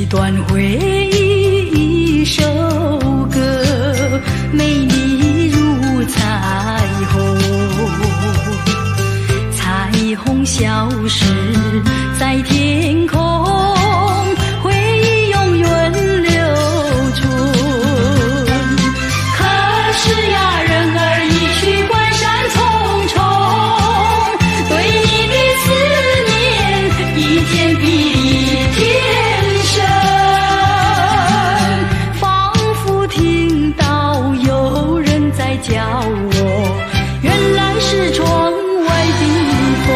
段回忆，一首歌，美丽如彩虹。彩虹消失在天空，回忆永远留存。可是呀，人儿已去，关山重重，对你的思念一天比一天深，仿佛听到有人在叫我，原来是窗外的风。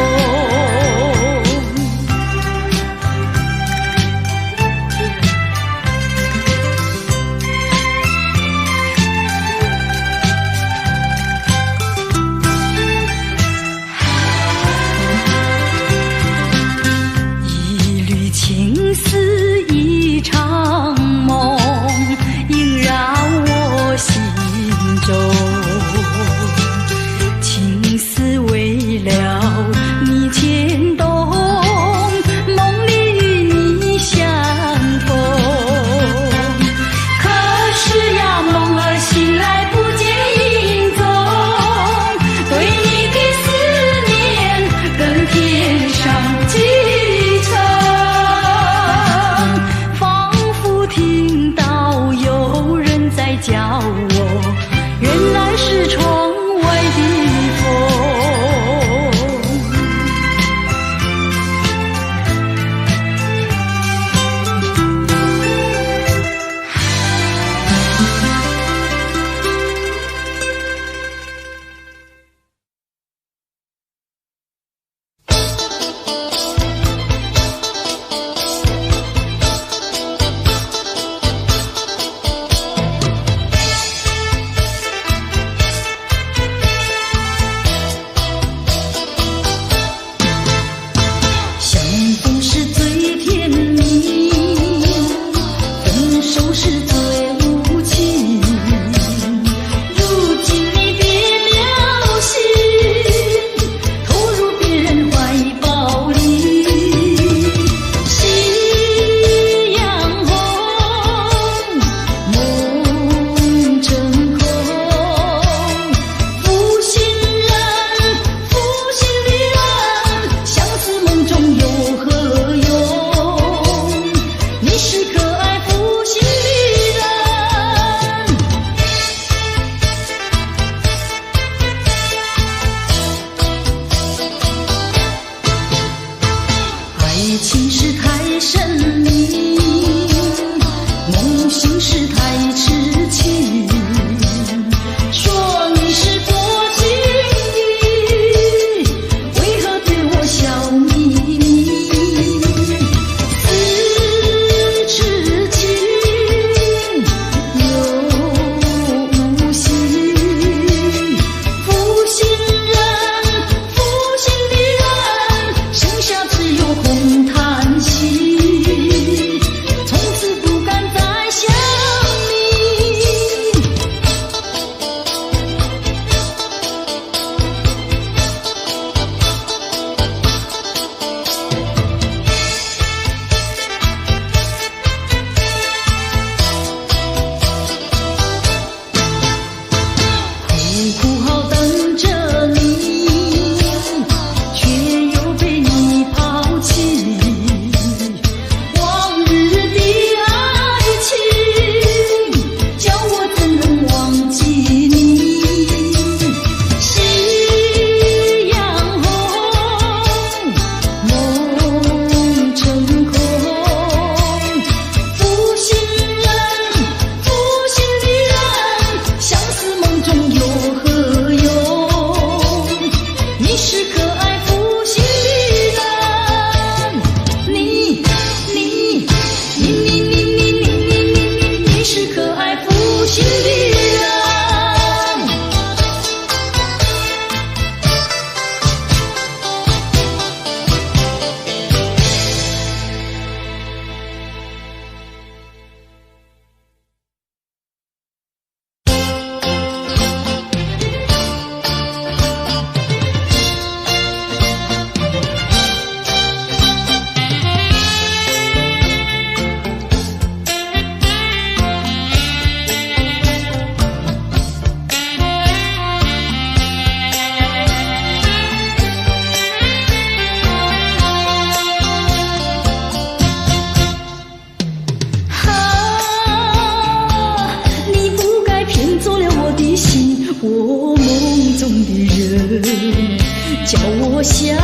叫我想，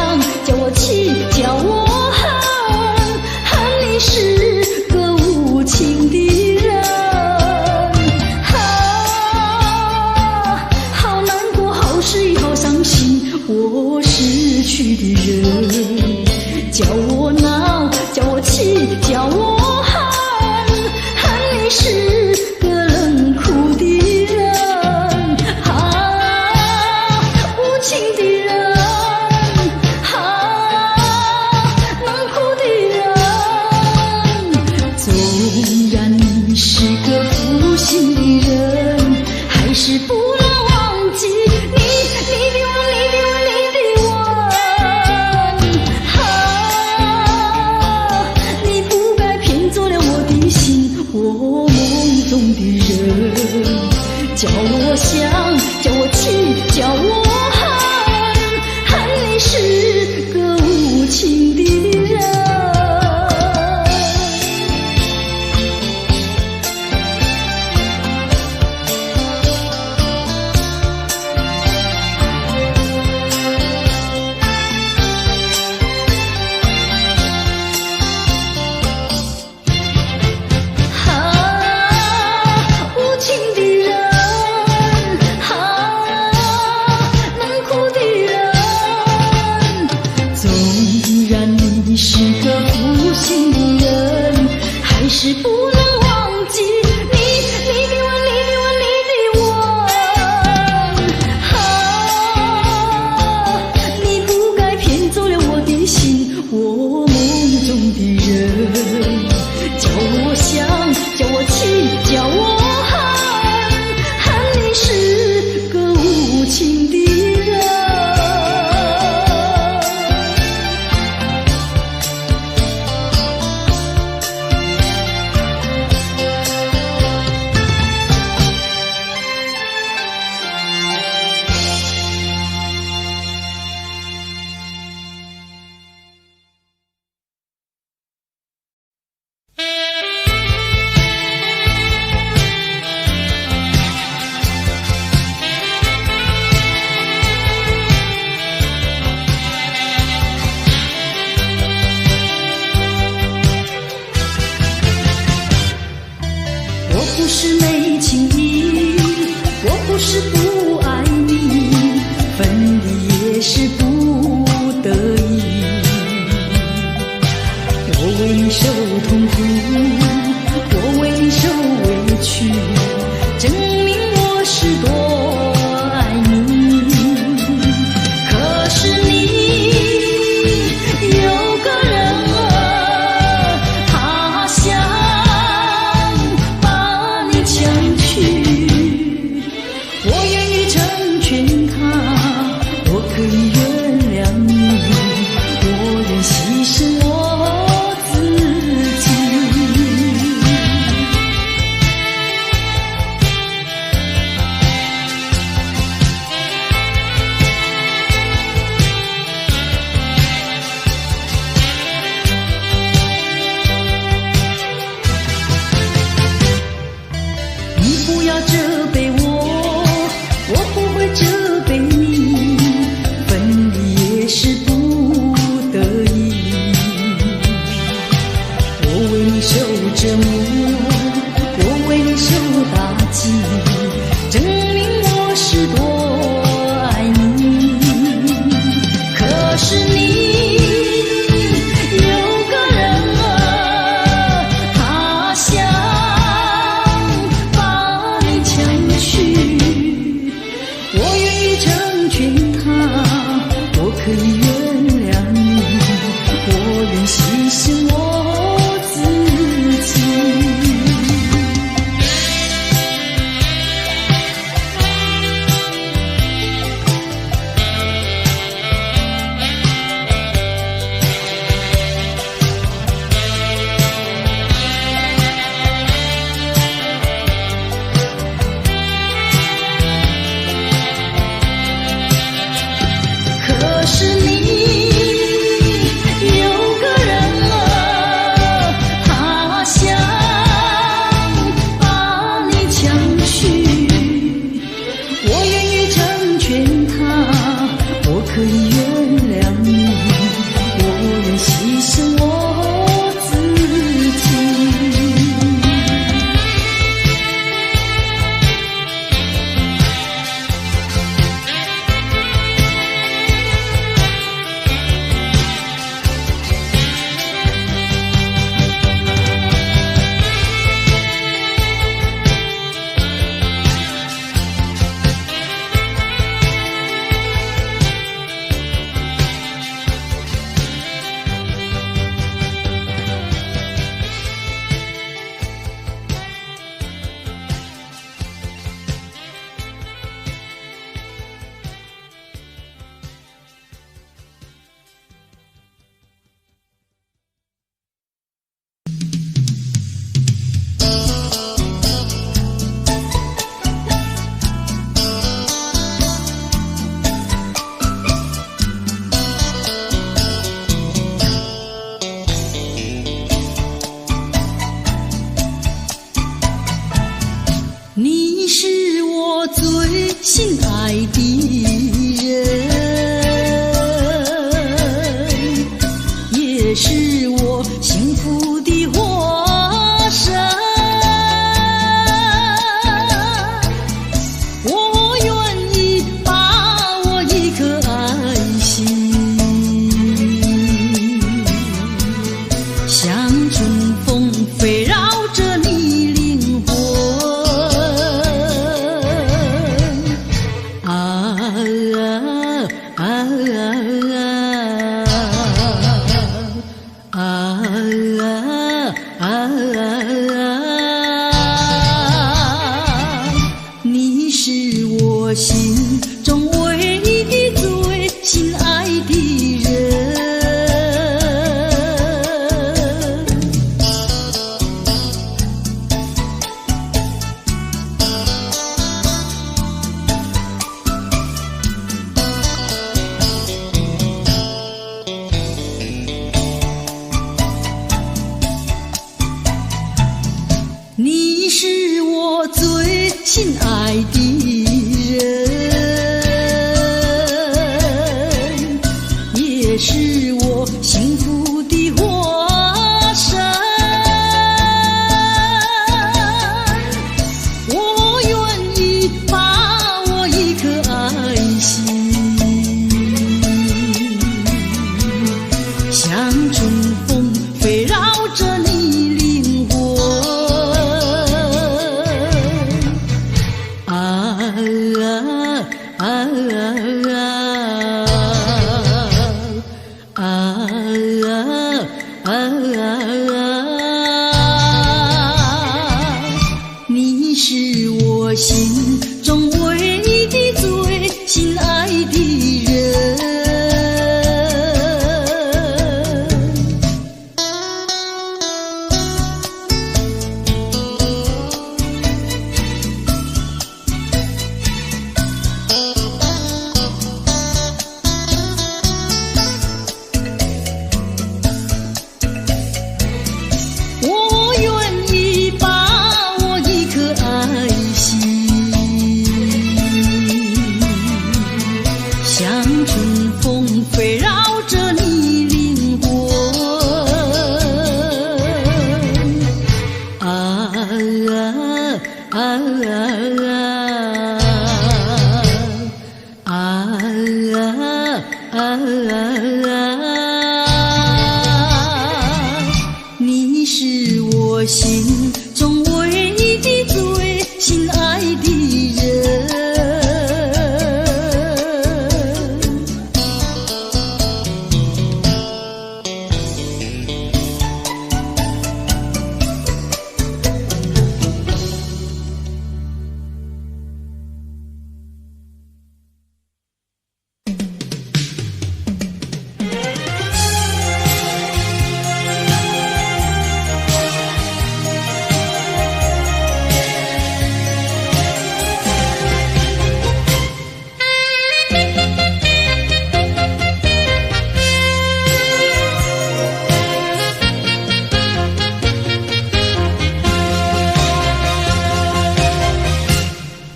叫我气，叫我恨，恨你是个无情的人。好难过，好失意，好伤心，我失去的人。叫我闹，叫我气，叫我恨，恨你是个冷酷的人。无情的人，冷酷的人。纵然你是个负心的人，还是不能忘记你的吻，你的吻，你的吻。你不该骗走了我的心，我梦中的人。叫我想，叫我气，叫我恨，恨你是个无情的人。无情的人，冷酷的人。纵然你是个负心的人，还是不能忘记你的吻，你的吻，你的吻。你不该骗走了我的心，我梦中的人。叫我想，叫我气，叫我恨，恨你是个无情的人。我不是没情义，我不是不爱你，分离也是不得已。我为你受痛苦，我为你受委屈，证明我是多爱你。可是你有个人儿，他想把你抢去。我愿意成全他，我可以原谅你，我愿牺牲我自己。你不要责备我，我不会责备你，分离也是不得已。我为你受折磨，我为你受打击，证明我是多爱你。可是你有个人儿，他想把你抢去。我愿意成全他，我可以原谅你，我愿牺牲我自己。你是我最心爱的人，也是我幸福的化身。我愿意把我一颗爱心，像春风飞绕着你灵魂。你是我心中唯一的最心爱的人。你是我最心爱的人，也是我幸福的化身。我愿意把我一颗爱心，像春风飞绕着你灵魂。你是我心中唯一的最心爱的人。我愿意把我一颗爱心，像春风飞绕着你灵魂。你是我心中唯一的最心爱的人。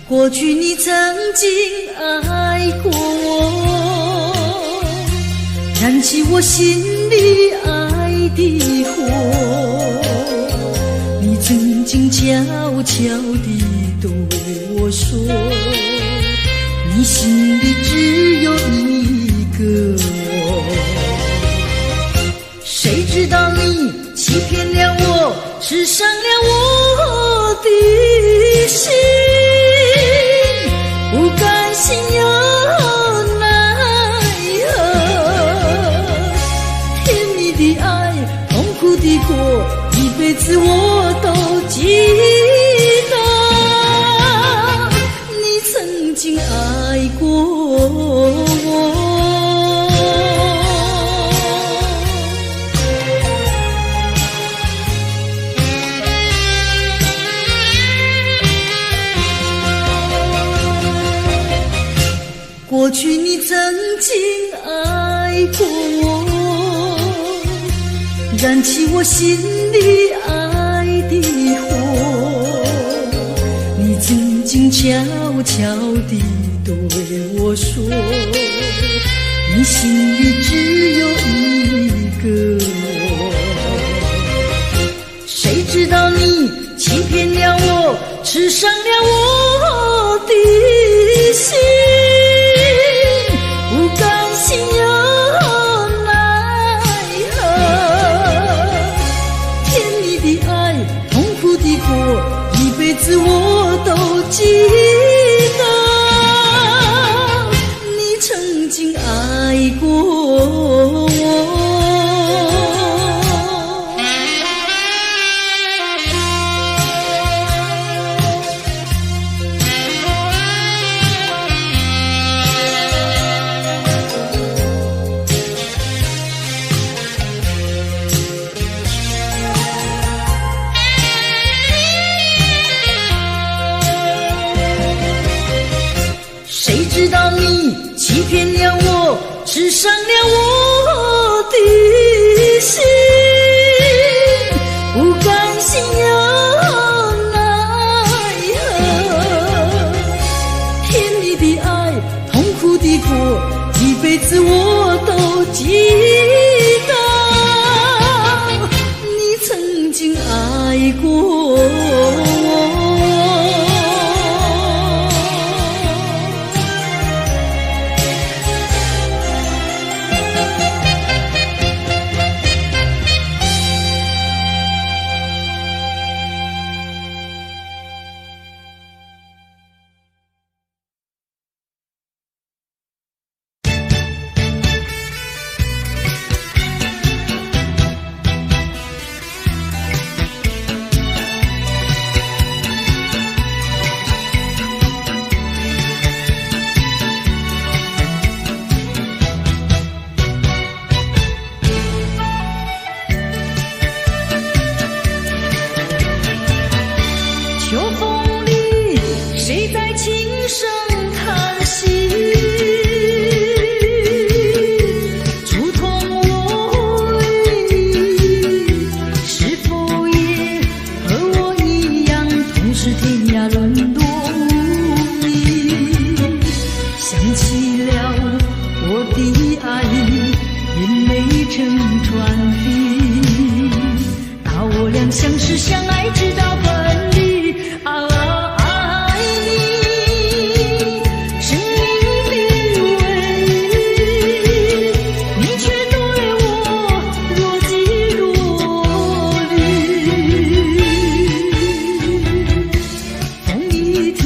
过去你曾经爱过我，燃起我心里爱的火。你曾经悄悄地对我说，你心里只有一个我。谁知道你欺骗了我，刺伤了我的心。不甘心又奈何，甜蜜的爱，痛苦的过，一辈子我都记得。你曾经爱过我。过去你曾经爱过我，燃起我心里爱的火。你曾悄悄地对我说，你心里只有一个我。谁知道你欺骗了我，吃伤了我的心，不甘心又奈何。甜蜜的爱，痛苦的过，一辈子我都记得。你曾经爱过我。谁知道你欺骗了我，吃伤了我的心，不甘心又奈何。甜蜜的爱，痛苦的过，一辈子我都记得。你曾经爱过我。秋风里，谁在轻声叹息？触痛我意，是否也和我一样，同是天涯沦落无依？想起了我的爱，眼泪成川滴。把我俩相识相爱，直到分离。爱你，生命的唯一，你却对我若即若离。风一停，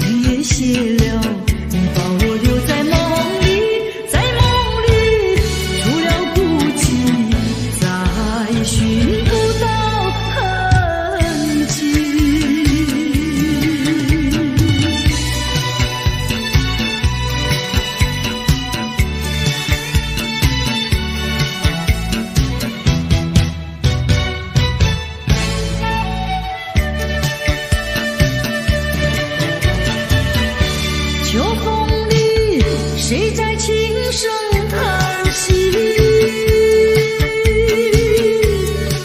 雨也歇了，你把我留在梦里，在梦里除了孤寂，再寻不到痕迹。秋风里，谁在轻声叹息？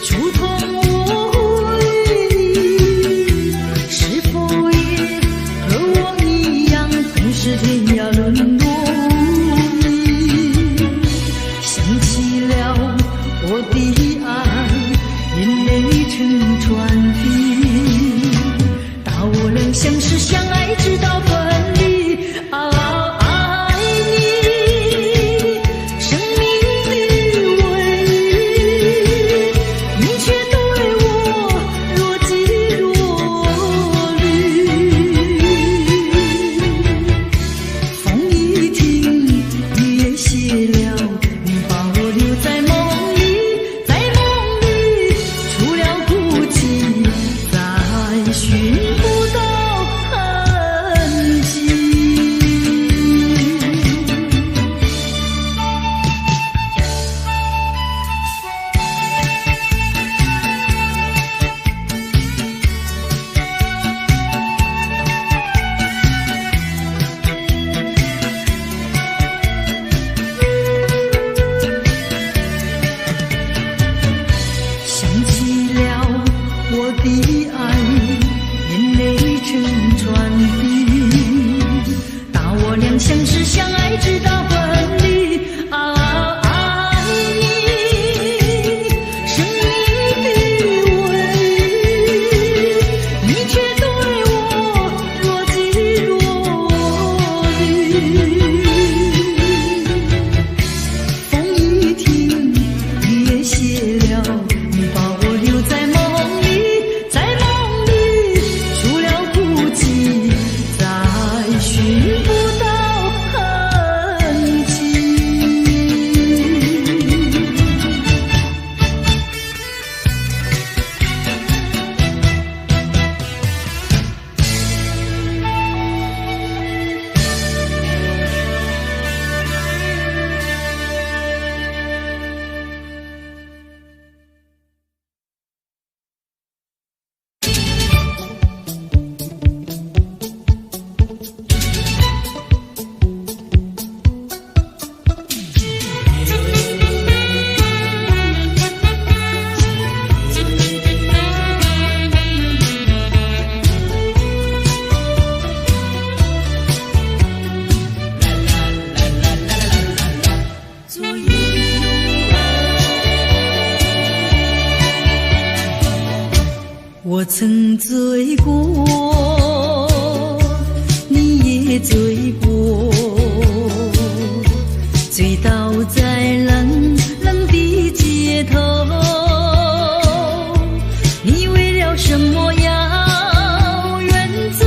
触痛我意，是否也和我一样，同是天涯沦落无依？想起了我的爱，眼泪成川滴。把我俩相识相爱，直到分离。爱你，生命的唯一，你却对我若即若离。风一停，雨也歇了，你把我留在梦里，在梦里除了孤寂，再寻不到痕迹。想起了我的爱，眼泪成传递，大我俩相识相爱直到分离。爱你，生命的唯一，你却对我若即若离。风一停，雨也歇了，你把我留在梦里，在梦里除了孤寂，再寻不到痕迹。我曾醉过，你也醉过，醉倒在冷冷的街头。你为了什么要远走，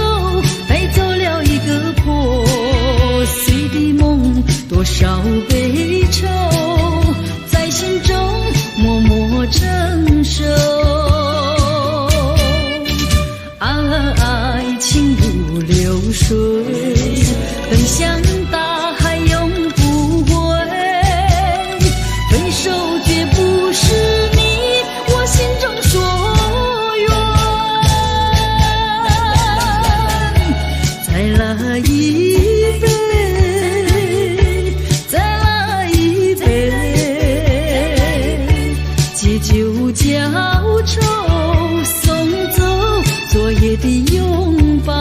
带走了一个破碎的梦，多少悲愁在心中默默承受。爱情如流水，奔向大海永不回。分手绝不是你我心中所愿。再来一杯，再来一杯，借酒浇愁，送走昨夜的拥抱。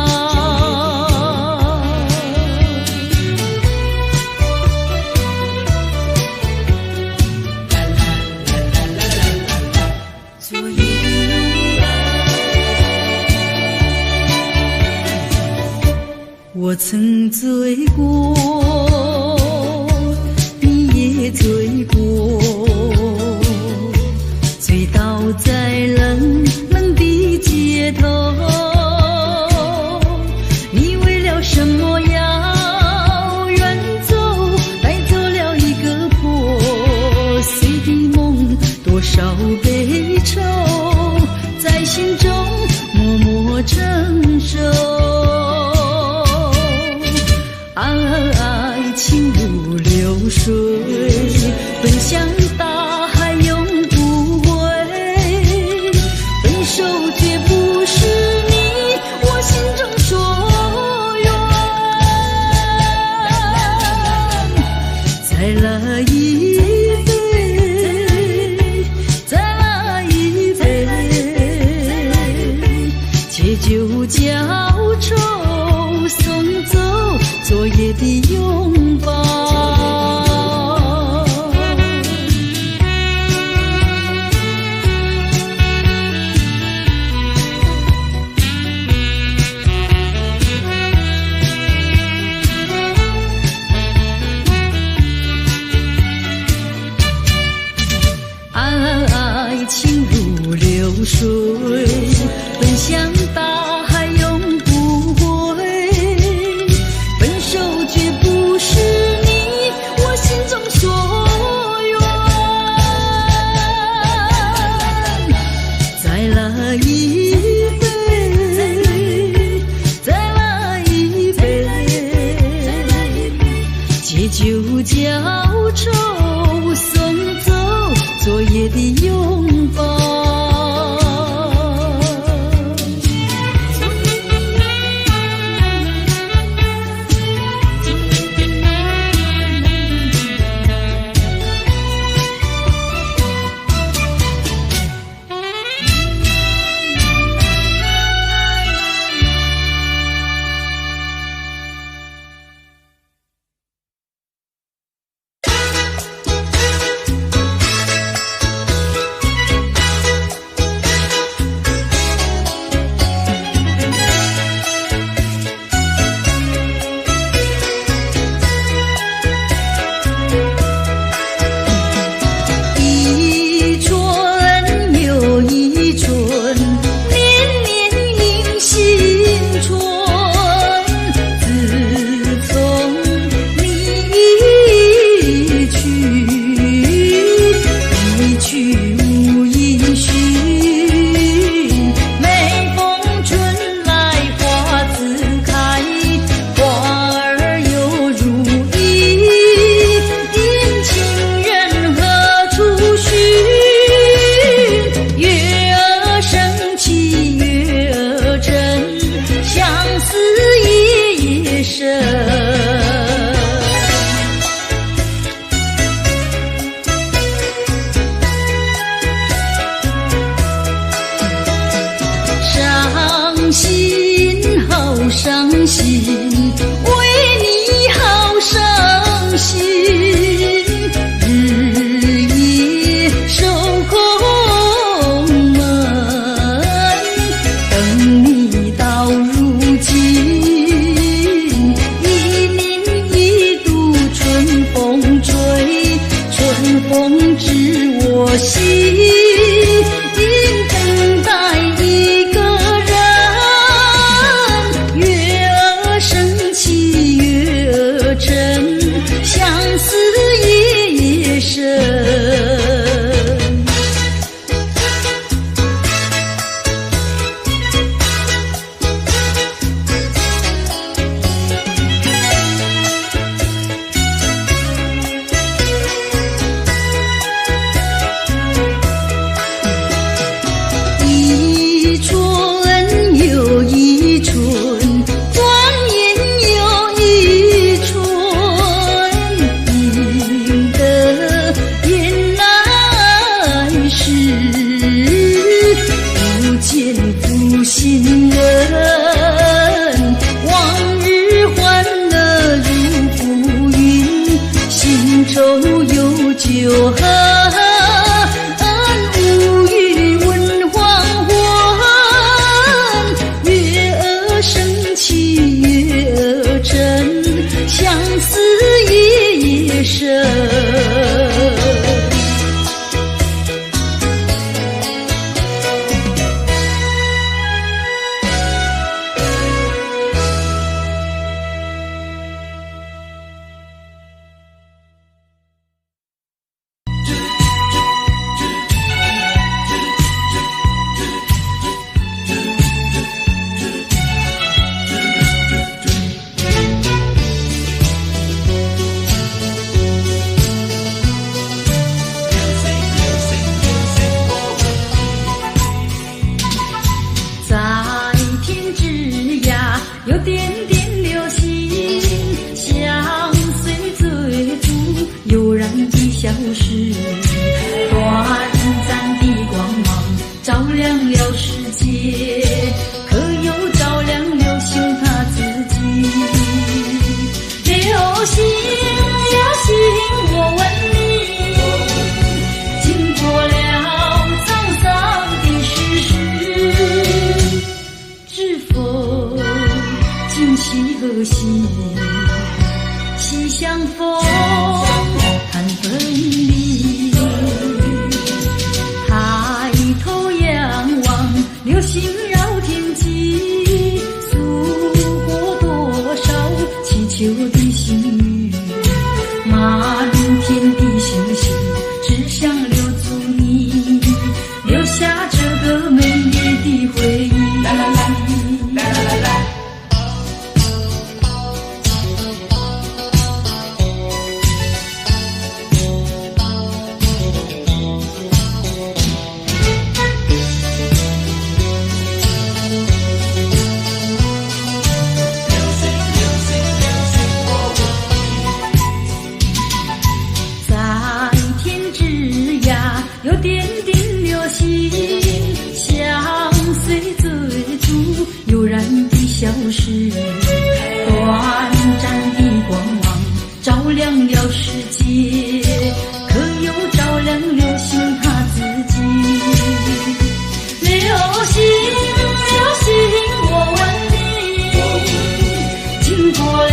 昨夜的拥抱，我曾醉过，你也醉过，醉倒在冷冷的街头。你为了什么要远走，带走了一个破碎的梦，多少悲愁在心中默默承受。爱情如流水，奔向大海永不回。分手绝不是你我心中所愿。再来一杯，再来一杯，借酒浇愁，送走昨夜的拥抱。爱情如流水，奔向大海永不回。分手思夜夜深。伤心好伤心，为你好伤心，日夜守空门，等你到如今，一年一度春风吹，春风知我心，等待一个相思夜夜深。一春又一春，转眼又一春，心人，往日欢乐如浮云，新愁有旧恨，无语问黄昏，月儿升起月儿沉，相思夜夜深。有点点流星，相随追逐，悠然地消失。短暂的光芒，照亮了世界，可又照亮了心他自己。流星，流星，我问你，经过了沧桑的世事，知否？今夕何夕？西厢风，看分离。抬头仰望，流星绕天际，诉过多少祈求的心语。满天的星星，只想留住你，留下这个美丽的回忆。来来来，来来来来。有点点流星，相随追逐，悠然地消失。短暂的光芒，照亮了世界，可又照亮了心他自己。流星，流星，我问你，经过了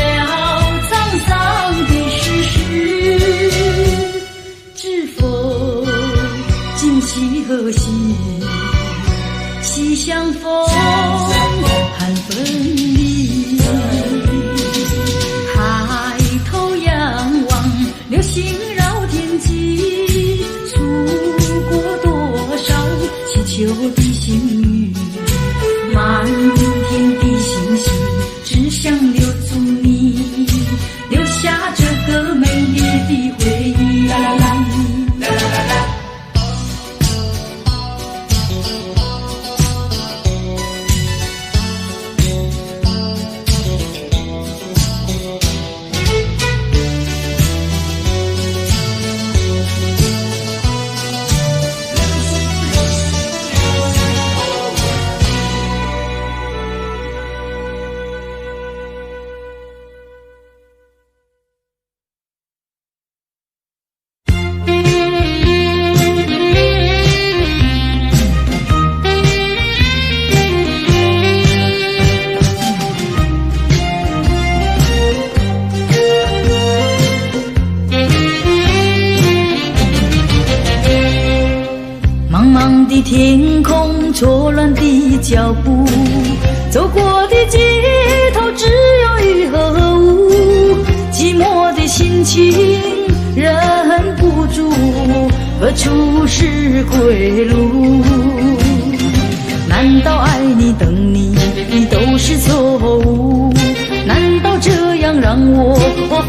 沧桑的世事，知否？今夕何夕？西厢风，看分离。抬头仰望，流星绕天际，诉过多少祈求的心语。满天的星星，只想留住你，留下这个美丽的回忆。啦啦啦，啦啦啦啦。天空，错乱的脚步，走过的街头只有雨和雾，寂寞的心情忍不住，何处是归路？难道爱你等你都是错误？难道这样让我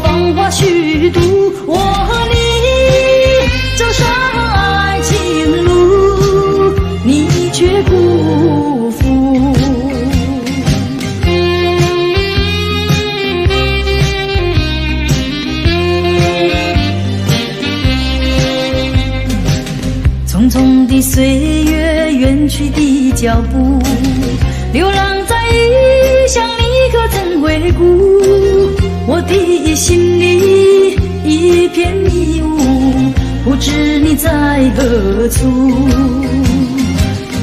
芳华虚度？我和你走上爱情路，你却辜负。匆匆的岁月，远去的脚步，流浪在异乡，你可曾回顾？我的心里一片迷雾，不知你在何处。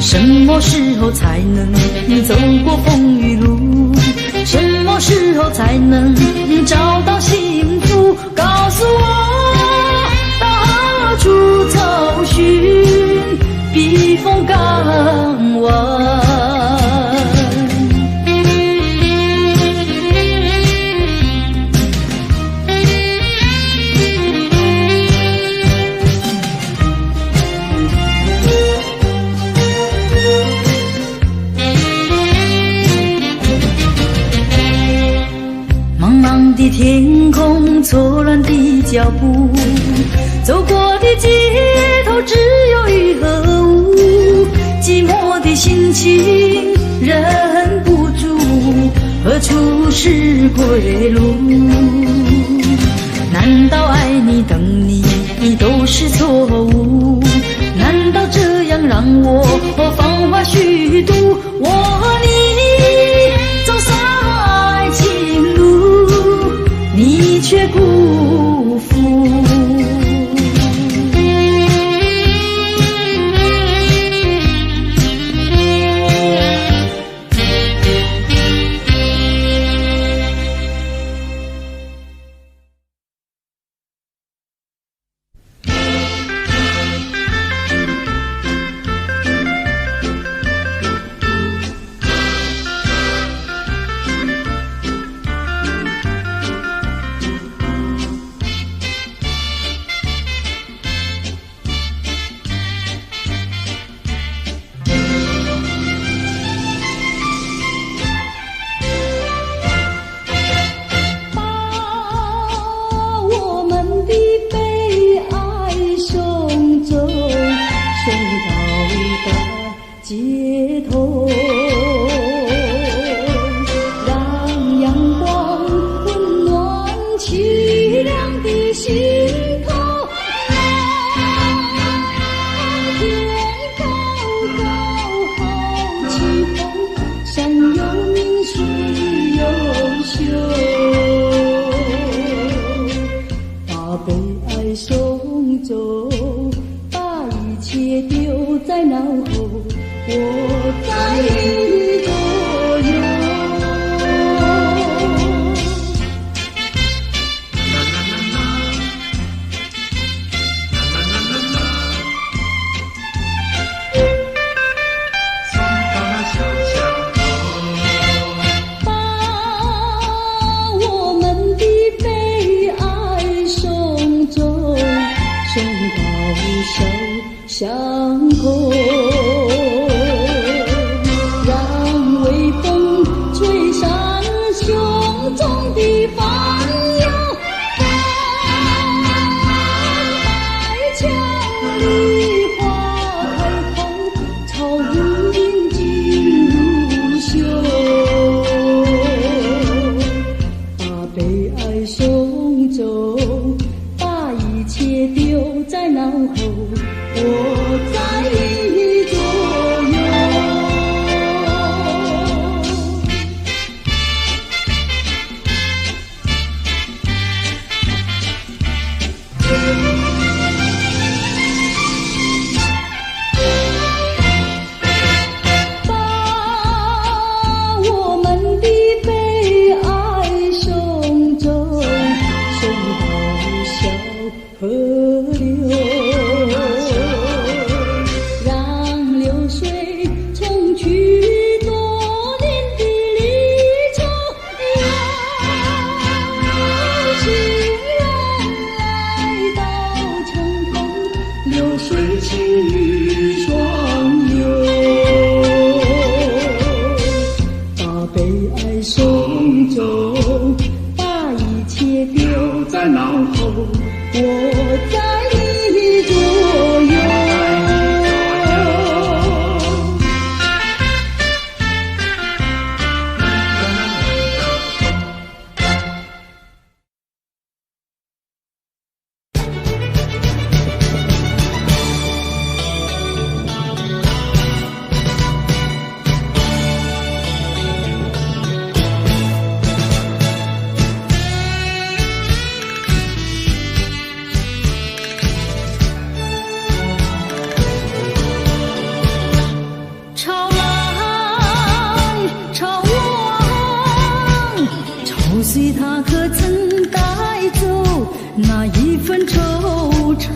什么时候才能走过风雨路？什么时候才能找到幸福？告诉我，到何处找寻避风港湾？茫茫的天空，错乱的脚步，走过的街头只有雨和雾，寂寞的心情忍不住，何处是归路？难道爱你等你都是错误？难道这样让我芳华虚度？我和你走上爱情路，你却辜负。为爱守着，把一切丢在脑后，我在你左右。随他可曾带走那一份惆怅？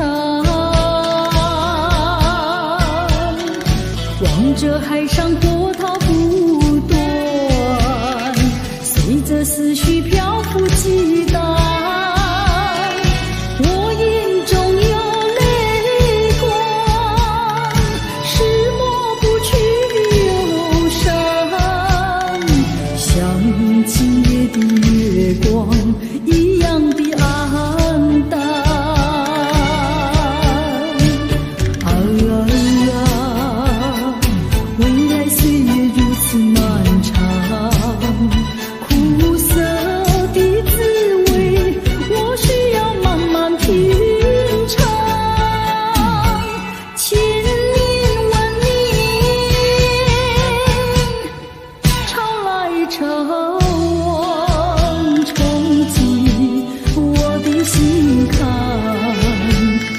望着海上波涛不断，随着思绪漂浮激荡。我眼中有泪光，是抹不去的忧伤，像今夜的月光一样的黯淡。未来岁月如此漫长，苦涩的滋味我需要慢慢品尝。千年万年，潮来潮往，冲击我的心坎，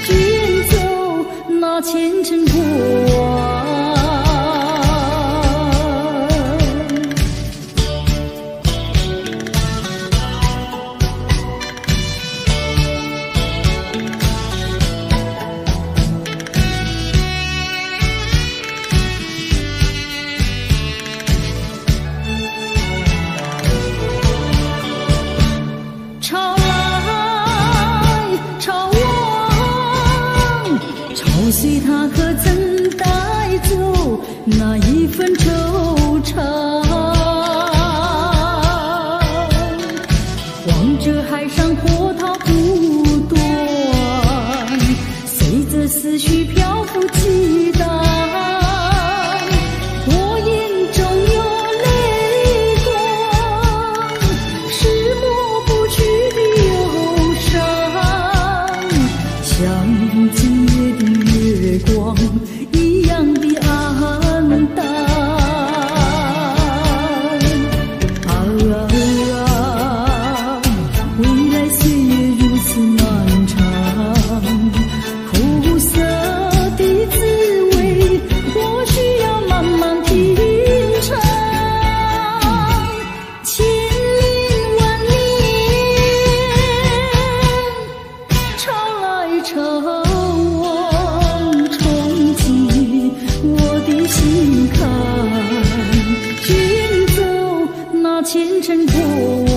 卷走那前尘过往。随他可曾带走那一份惆怅？望着海上波涛不断，随着思绪漂浮激荡。我眼中有泪光，是抹不去的忧伤，像今夜的月光一样的黯淡。未来岁月如此漫长，苦涩的滋味我需要慢慢品尝。千年万年，潮来潮往，冲击我的心坎，卷走那前尘过往。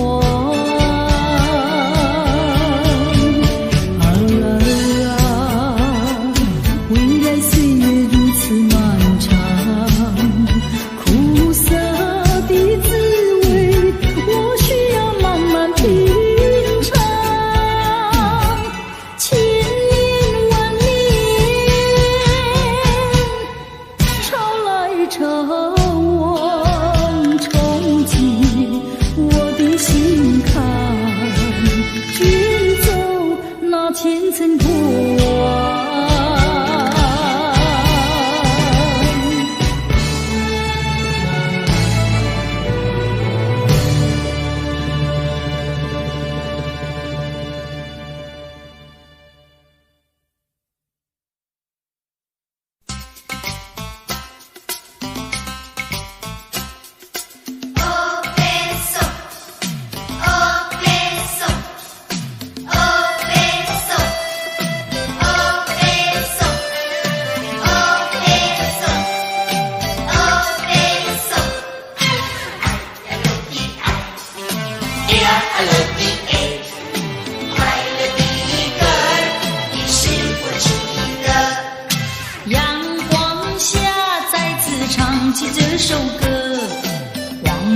未来岁月如此漫长，苦涩的滋味我需要慢慢品尝。千年万年，潮来潮往，冲击我的心坎，卷走那前尘过往。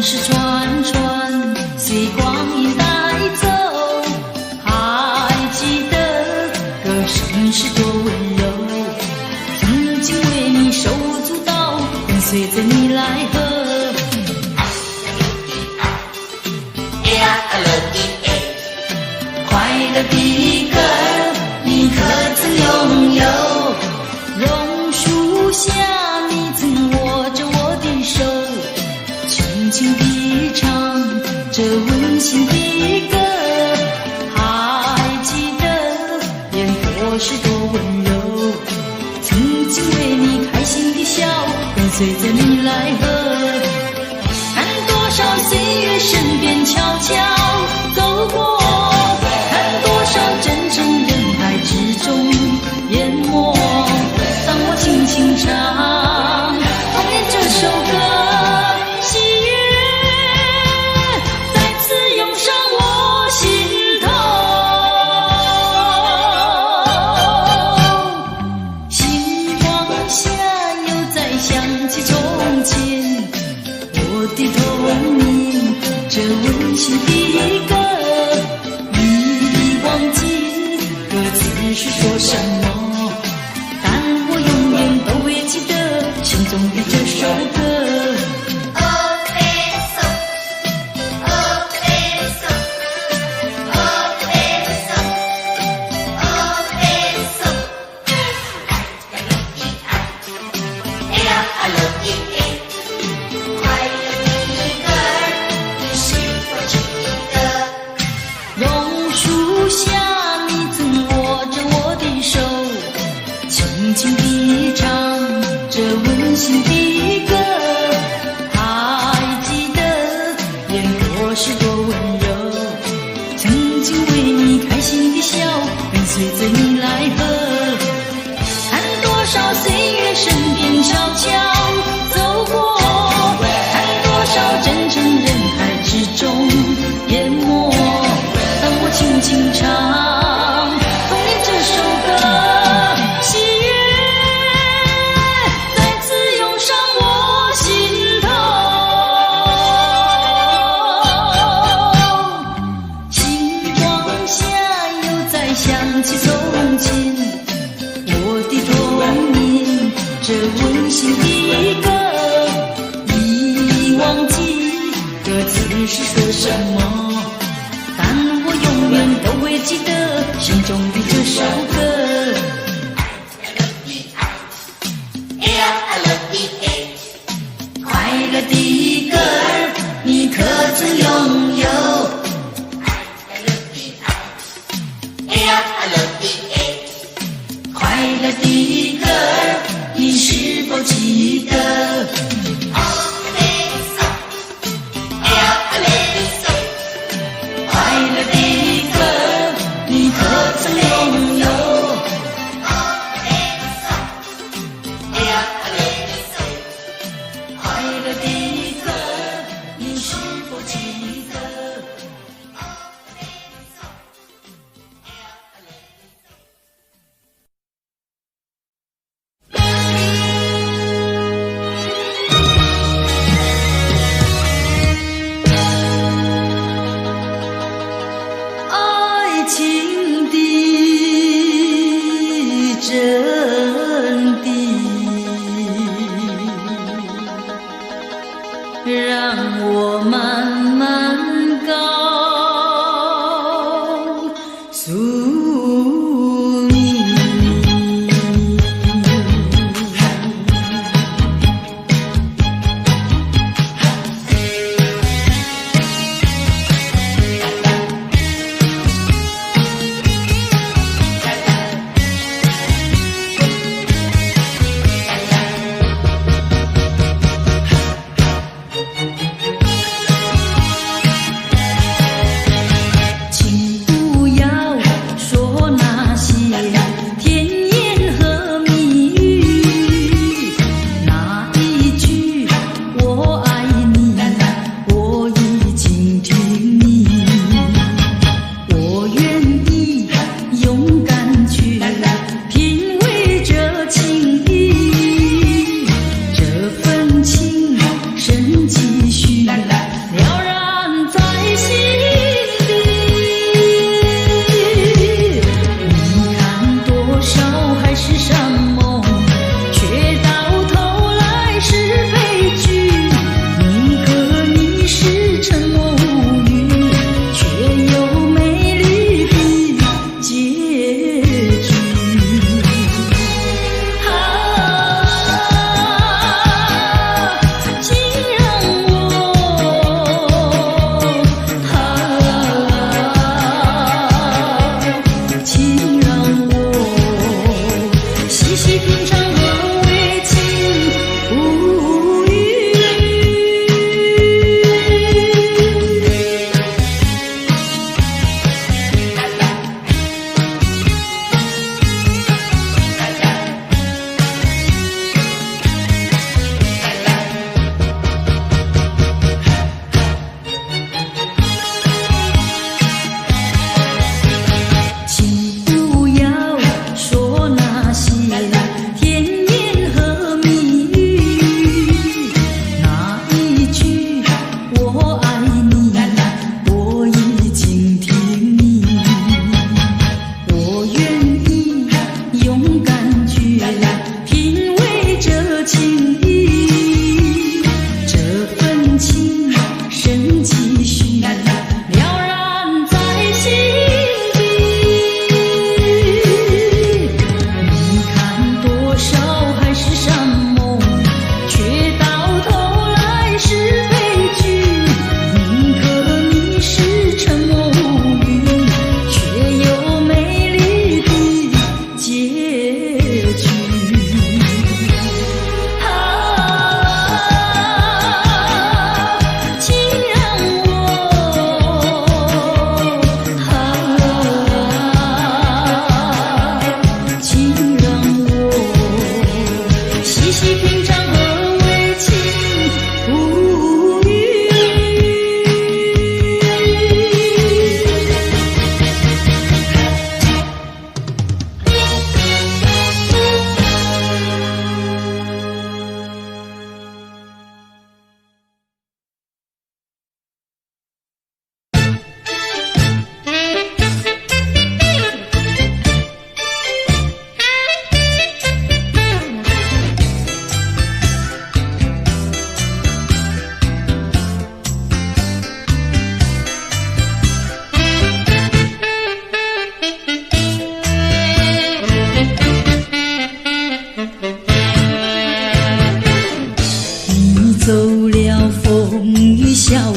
世串串，随光阴带走。还记得歌声是多温柔，曾经为你手舞足蹈，跟随着你来和。快乐的歌儿，你可曾拥有？榕树下，你曾握着我的手，轻轻地唱这温馨的歌。还记得烟火是多温柔，曾经为你开心地笑，跟随着你来和。看多少岁月身边悄悄走过，看多少真诚人海之中淹没。当我轻轻唱童年这首歌，喜悦再次涌上我心头。星光下又再想起从前，我的童年这温馨的歌。已忘记歌词是说什么，但我永远都会记得心中的这首歌。榕树下，你曾握着我的手，轻轻地唱这温馨的歌。还记得烟火是多温柔，曾经为你开心地笑，跟随着你来和。看多少岁月身边悄悄走过，看多少真诚人海之中淹没。当我轻轻唱童年这首歌，喜悦再次涌上我心头。星光下又再想起从前，我的童年这温馨的歌。已忘记歌词是说什么，但我永远都会记得心中的这首歌。快乐的歌儿，你可曾拥有？快乐的歌儿，你是否记得？快乐的歌，你可曾拥有？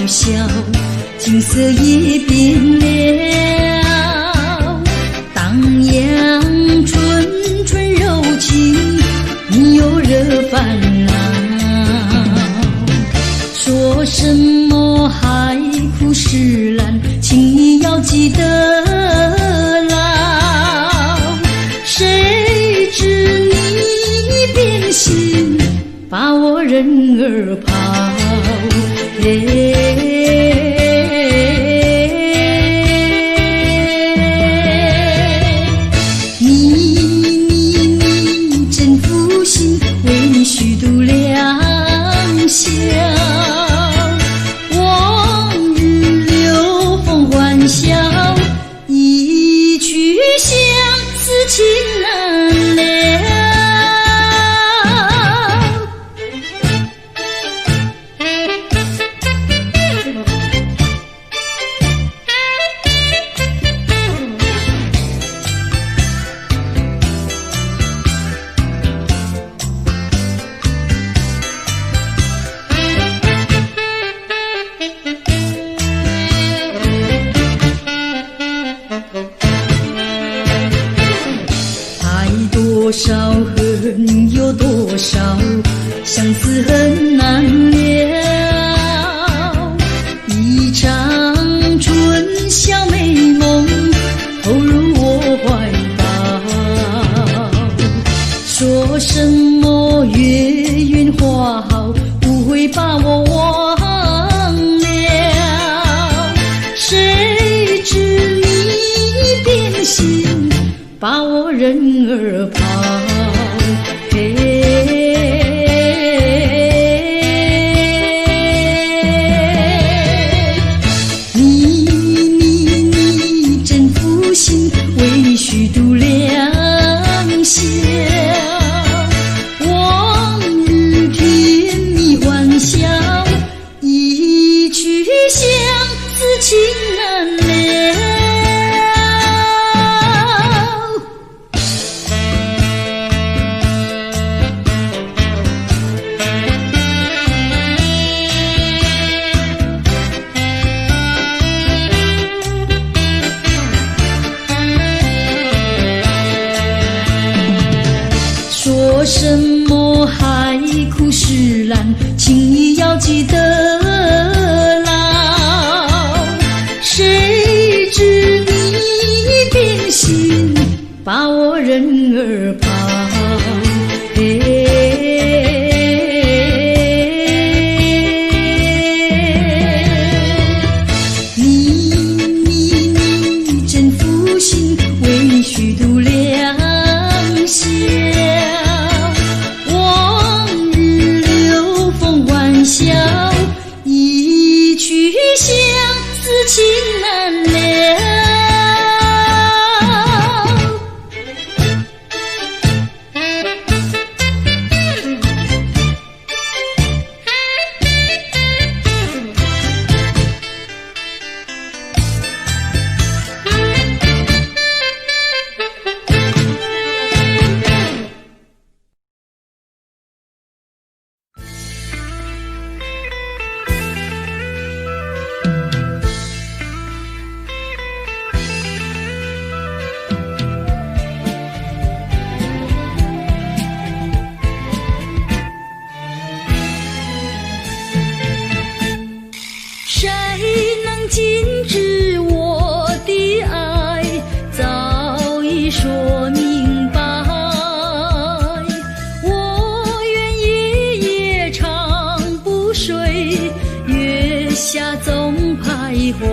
小，景色也变了。荡漾春春柔情，你又惹烦恼。说什么海枯石烂，请你要记得牢。谁知你变心，把我人儿跑。你真负心，为你虚度良宵。往日流风欢笑，一去相思情难了。多少恨有多少，相思恨难了。一场春宵美梦投入我怀抱。说什么月圆花好，不会把我忘了。谁知你变心，把我人儿跑。你真负心，为你虚度良宵。往日甜蜜欢笑，一去相思情难了。说什么海枯石烂，请你要记得牢。谁知你变心，把我人儿跑。你真负心，为你虚度良宵。笑，一去相思情难了。谁能禁止我的爱？早已说明白。我愿夜夜长不睡，月下总徘徊。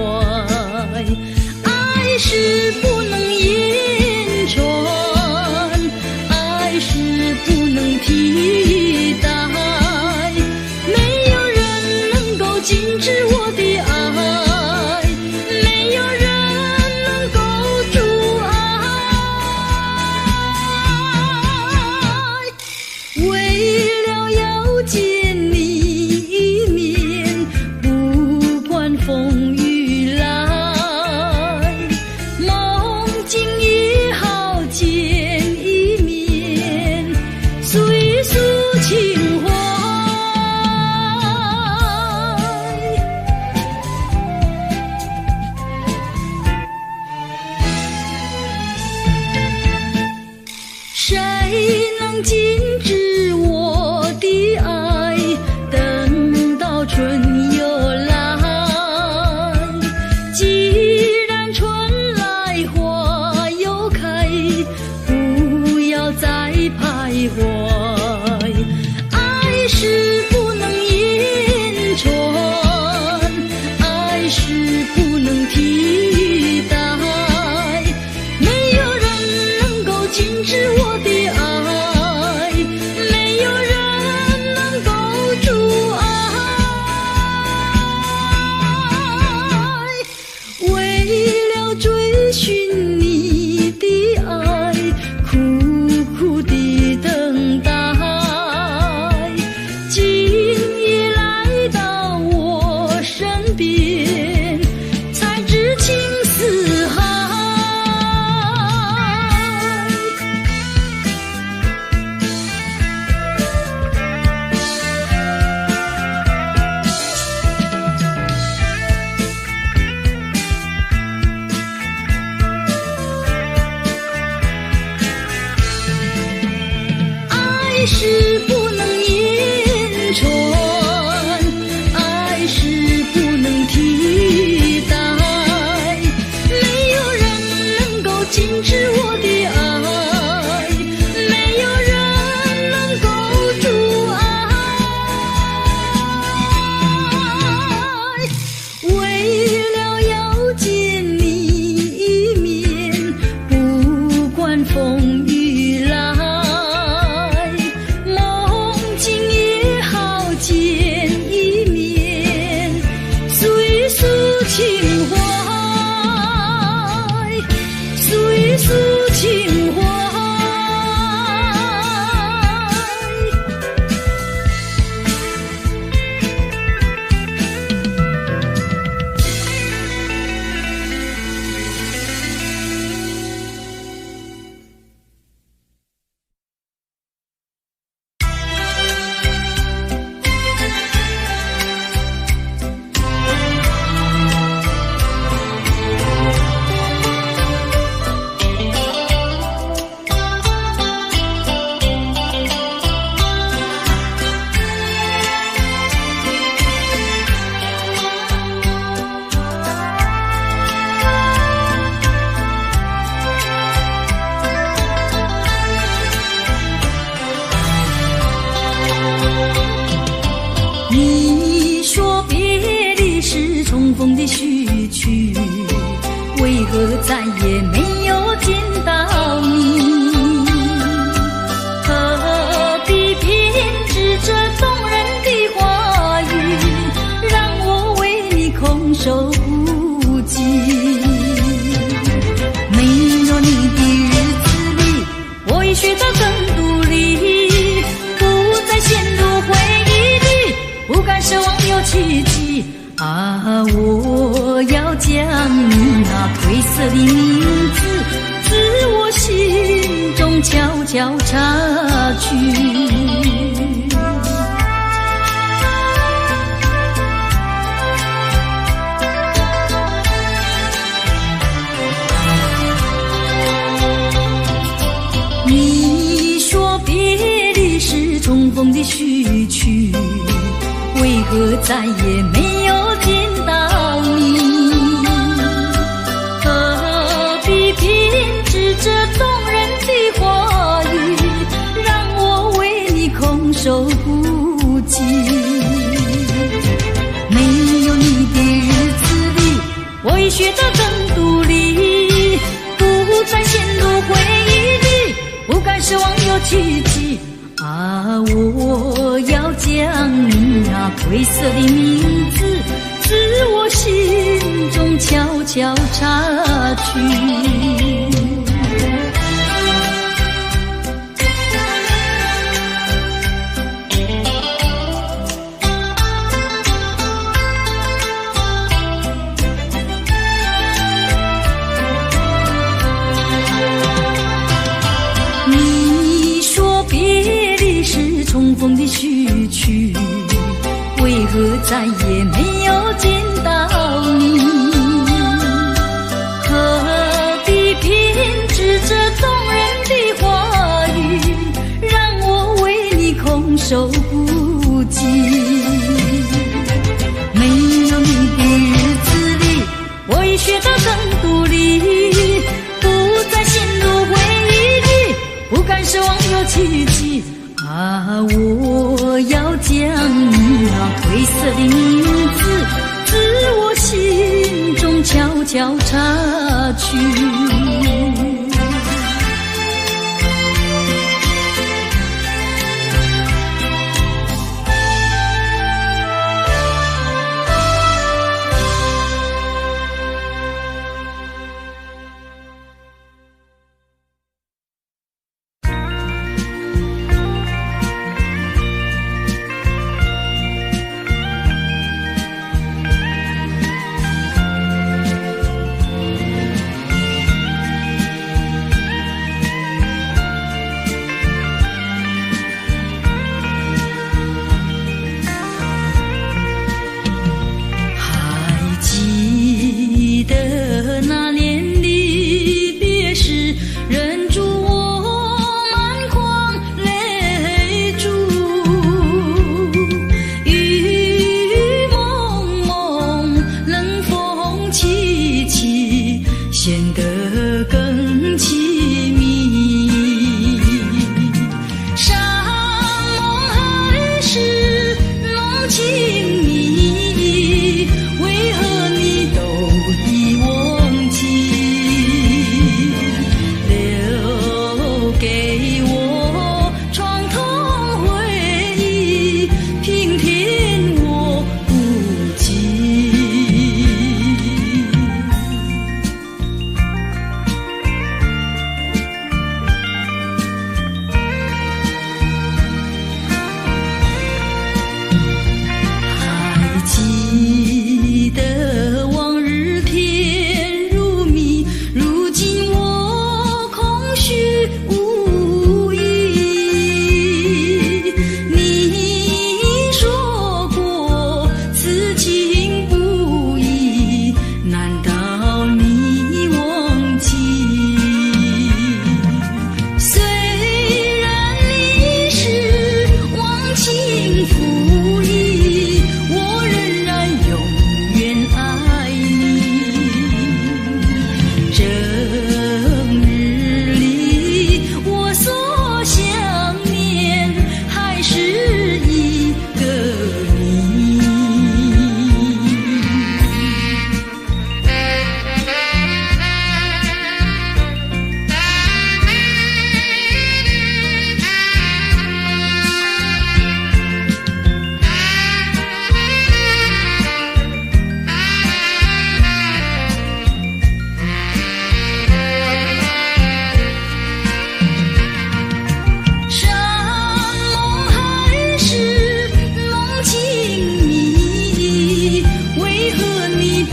爱是不能言传，爱是不能替代。没有人能够禁止我的爱，没有人能够阻碍。为了要见你一面，不管风雨来，梦境也好见一面，诉情怀。情怀，岁数情怀。你说别离是重逢的序曲，为何再也没有见到你？何必偏执这动人的话语，让我为你空守不及？没有你的日子里，我已学得更独立，不再陷入回忆里，不敢奢望有奇迹啊！我要将你那褪色的名字，自我心中悄悄擦去。你说别离是重逢的序曲，为何再也没有见到你？何必偏执这动人的话语，让我为你空守不及？没有你的日子里，我已学得更独立，不再陷入回忆里，不敢奢望有奇迹啊！我要将你那褪色的名字，自我心中悄悄擦去。你说别离是重逢的序曲，为何再也没有见到你？何必偏执这动人的话语，让我为你空守不及？没有你的日子里，我已学得更独立，不再陷入回忆里，不敢奢望有奇迹啊！我要将你那褪色的名字，自我心中悄悄擦去。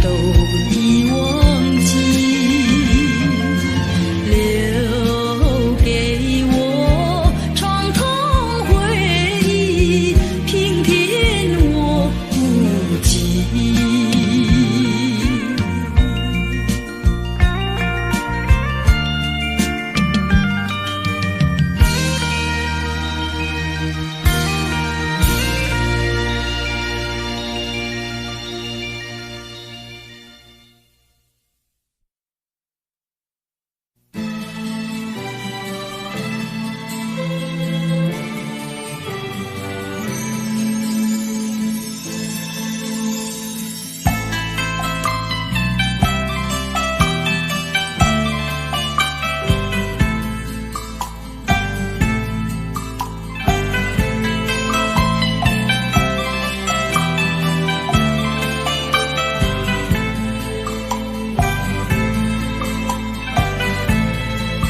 都已忘记，留给我创痛回忆，平添我孤寂。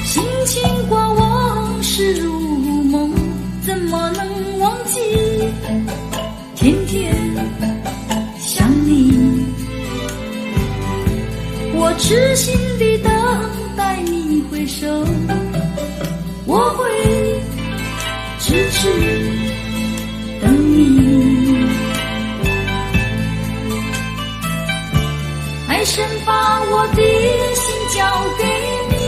心情qua往事如梦，怎么能忘记？天天想你，我痴心地等待你回首，我会痴痴等你。爱神把我的心交给你，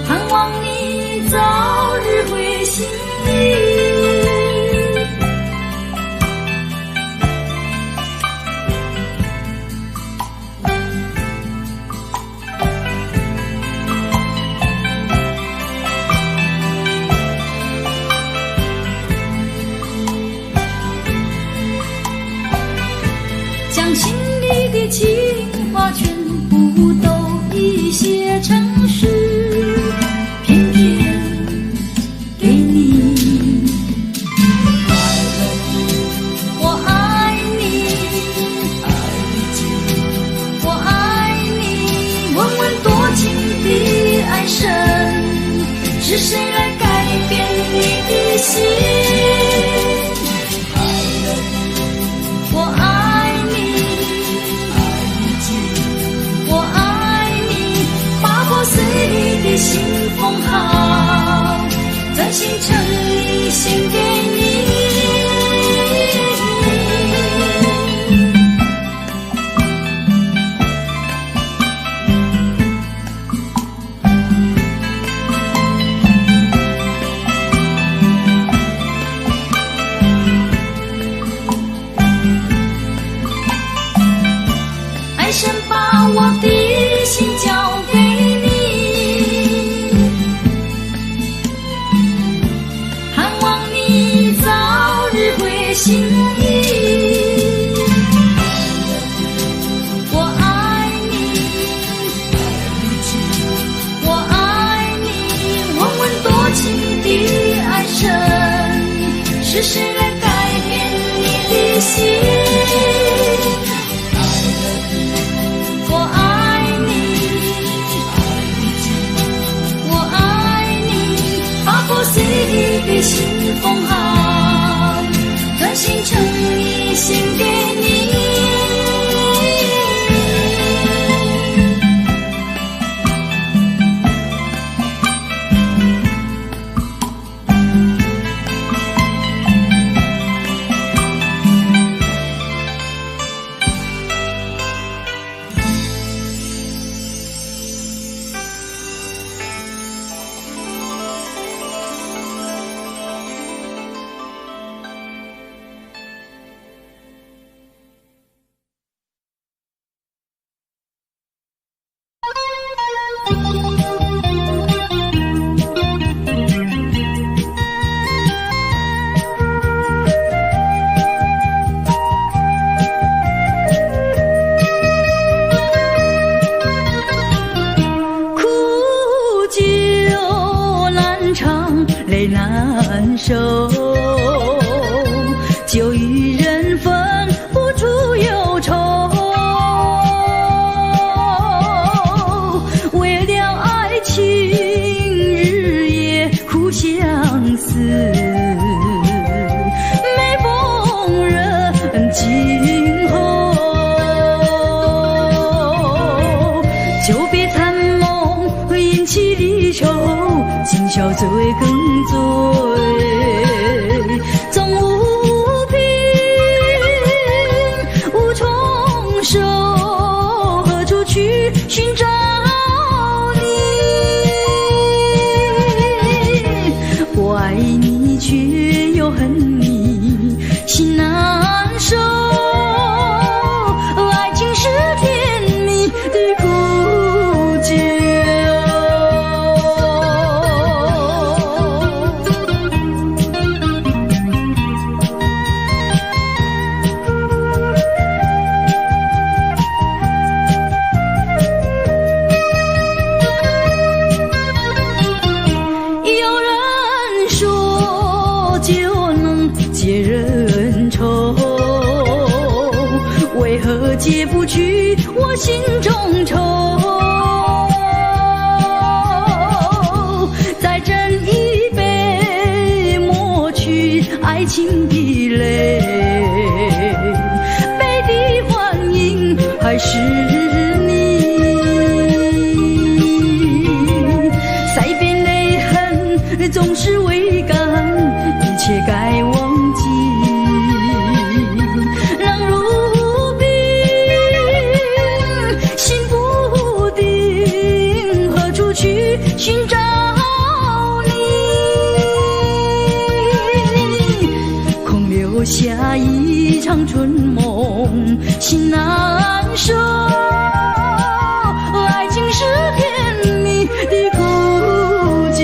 盼望你早日会心意。将心里的情话全部都已写成诗，偏偏给你。我爱你，我爱你，问问多情的爱神，是谁来改变你的心？我爱你，我爱你，把破碎的心缝好，真心诚意献给你。爱神把我的心交给你，盼望你早日会心意。我爱你，我爱你，问问多情的爱神，是谁来改变你的心？我爱你，我爱你，把破碎的心缝好，专心诚意献给你。今后，就别谈梦会引起离愁，今宵醉更醉，总无凭无从手，何处去寻找你？我爱你却又恨你，心难受，爱情是甜蜜的苦酒。有人说酒能解人愁，为何解不去我心中愁？再斟一杯，抹去爱情的泪，悲的欢迎还是你。塞遍泪痕总是未干，一切该忘记。冷如冰，心不定，何处去寻找你？空留下一场春梦，心难受，爱情是甜蜜的苦酒。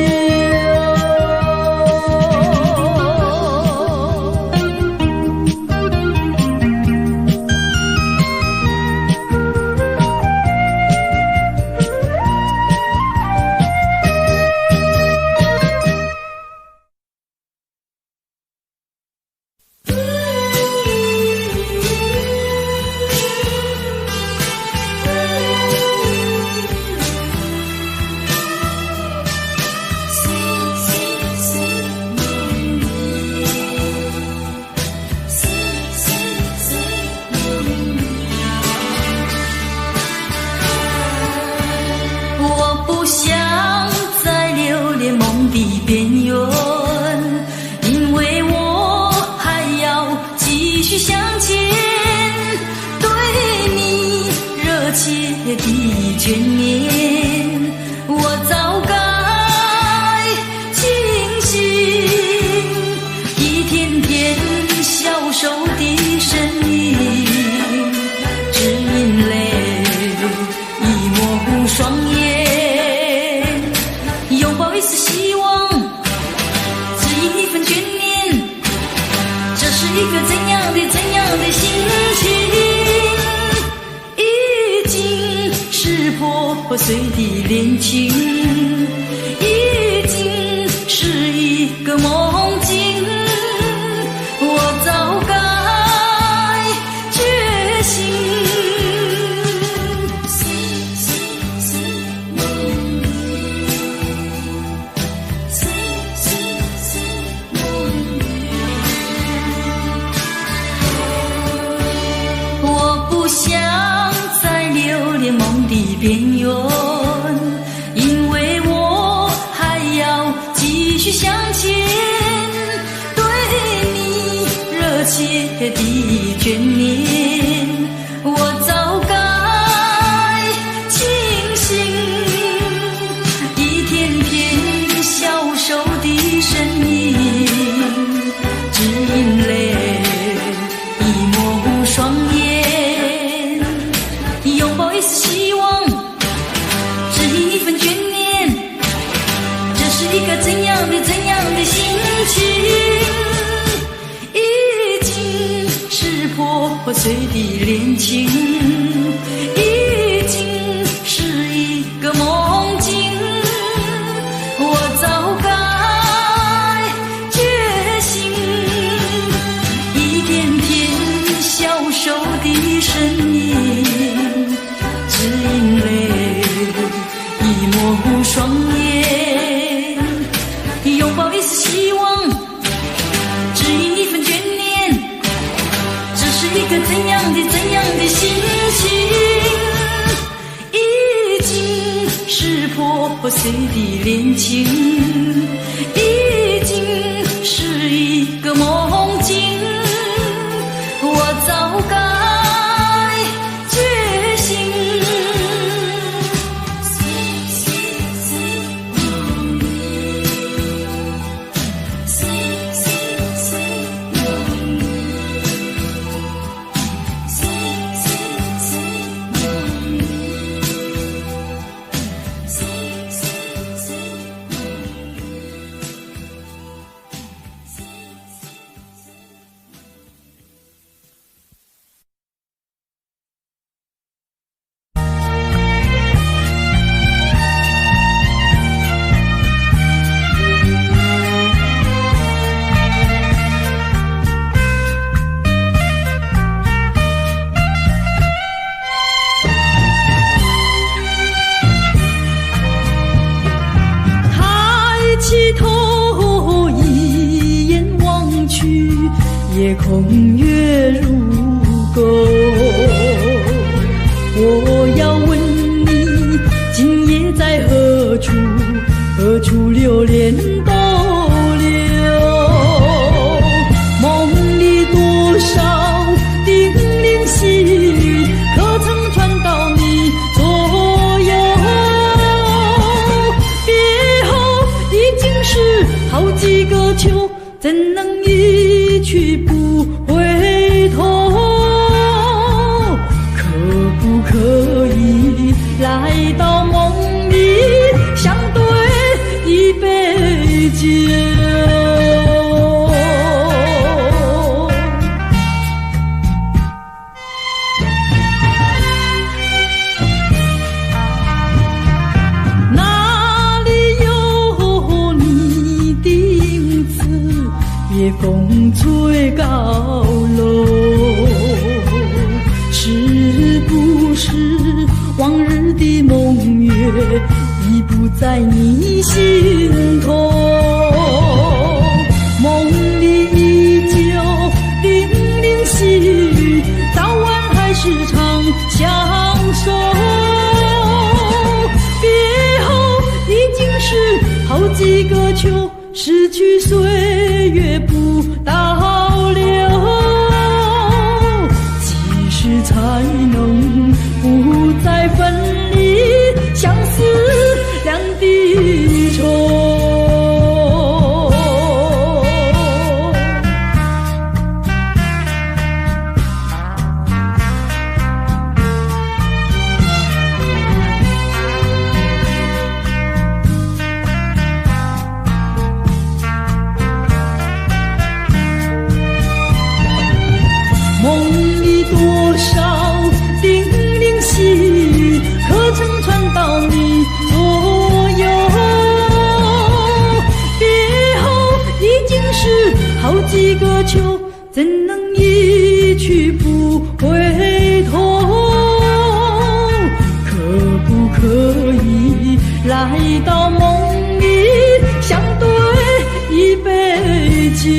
我不想再留恋梦的边缘，因为我还要继续向前，对你热切的眷恋，我早该清醒，一天天消瘦的身影，只因泪已模糊双眼，拥抱一丝希望，只因一份眷恋，这是一个怎样的心情？已经是破碎的恋情，已经是一个梦境，我早该觉醒。我不想再留恋梦的边缘，因为我还要继续向前，对你热切的眷恋，我早该清醒，一天天消瘦的身影，只因泪已模糊双眼，拥抱一丝希望，只因一份眷恋，这是一个怎样的心情？已经是破碎的恋情，已经是一个梦境，我早该觉醒，一天天消瘦的身影，只因泪已模糊双眼，拥抱一丝希望，只因一份眷恋，只是一个怎样的心情，已经是破碎的恋情，已经是一个梦境，我早该觉醒。夜空月如钩，我要问你，今夜在何处？何处流连逗留？梦里多少叮咛细语，可曾传到你左右？别后已经是好几个秋，怎能一去不回头？可不可以来到梦里相对一杯酒？哪里有你的影子？夜风吹高楼，是不是往日的梦月已不在你心头？梦里依旧叮咛细语，早晚还是常相守。别后已经是好几个秋，逝去岁月不倒流，几时才能不再分离，相思两地愁？梦里多少叮咛细语，可曾传到你左右？别后已经是好几个秋，怎能一去不回头？可不可以来到梦里相对一杯酒？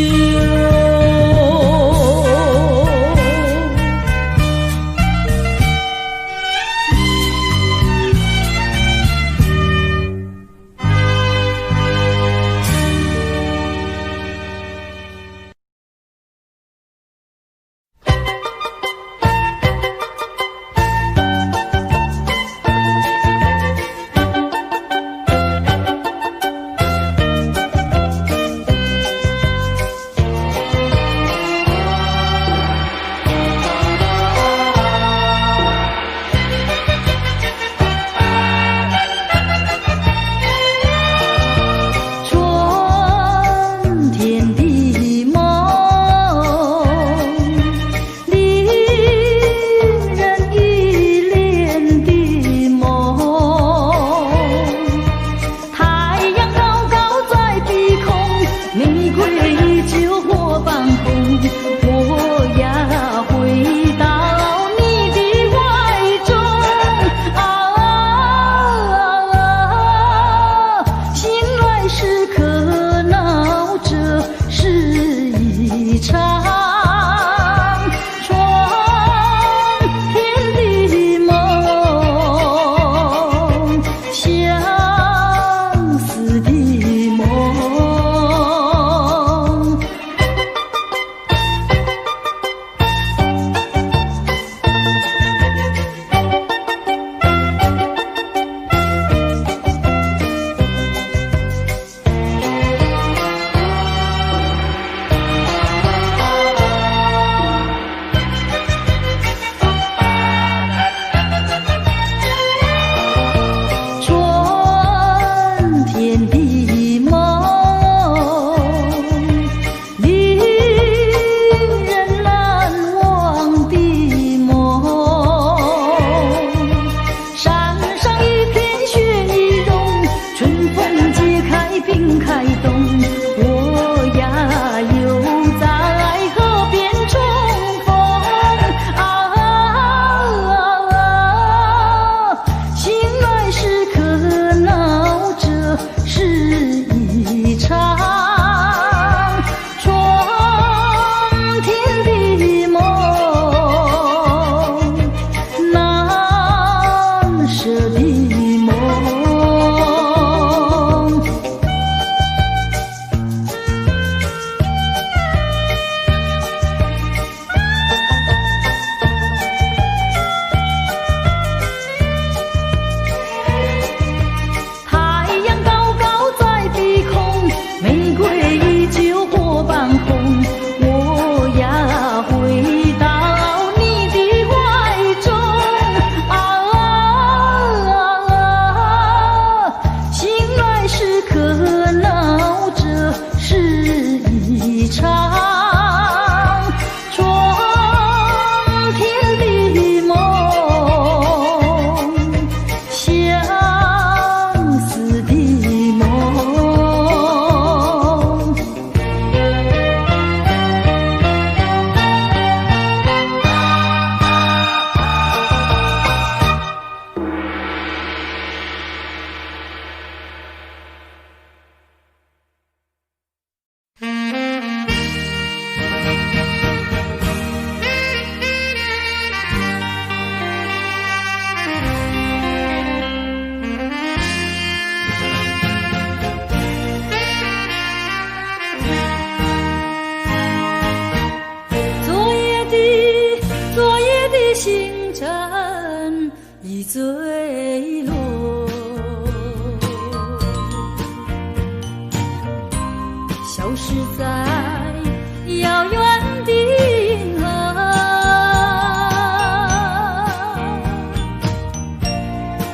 尘已坠落，消失在遥远的银河，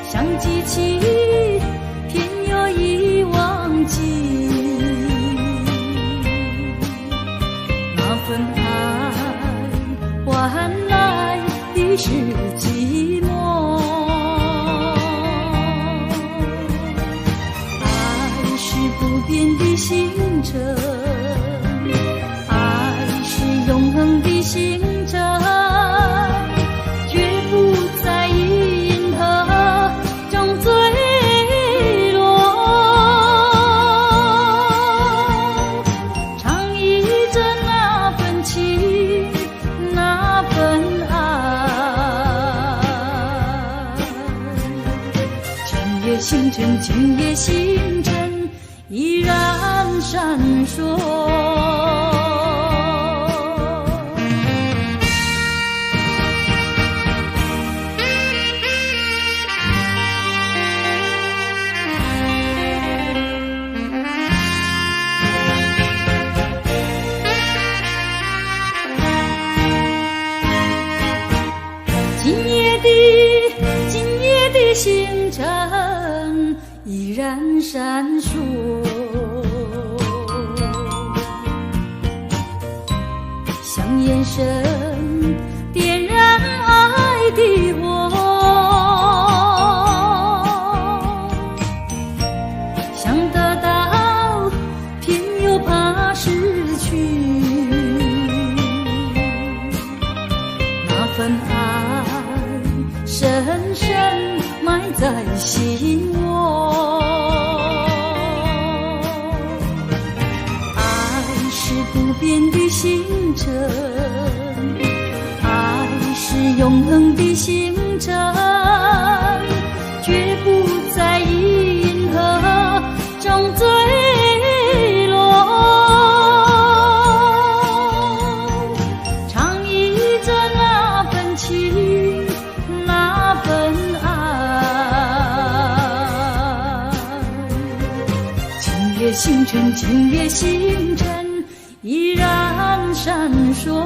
想记起偏又已忘记，那份爱换来的是寂寞。爱是不变的星辰，爱是永恒的星辰，绝不在银河中坠落。唱忆着那份情，那份爱。今夜星辰，今夜星辰依然闪烁。今夜的星辰依然闪烁，像眼神点燃爱的火，想得到偏又怕失去，那份爱深深埋在心窝。爱是不变的星辰，爱是永恒的星辰，绝不在银河中坠落。唱忆着那份情，那份爱。今夜星辰，今夜星辰依然闪烁。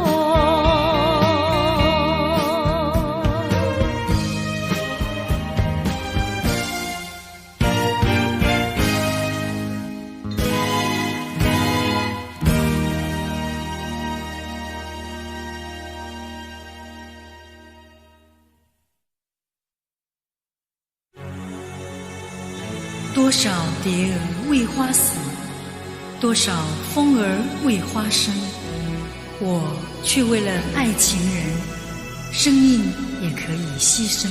多少蝶儿为花死，多少风儿为花生，我却为了爱情人，生命也可以牺牲。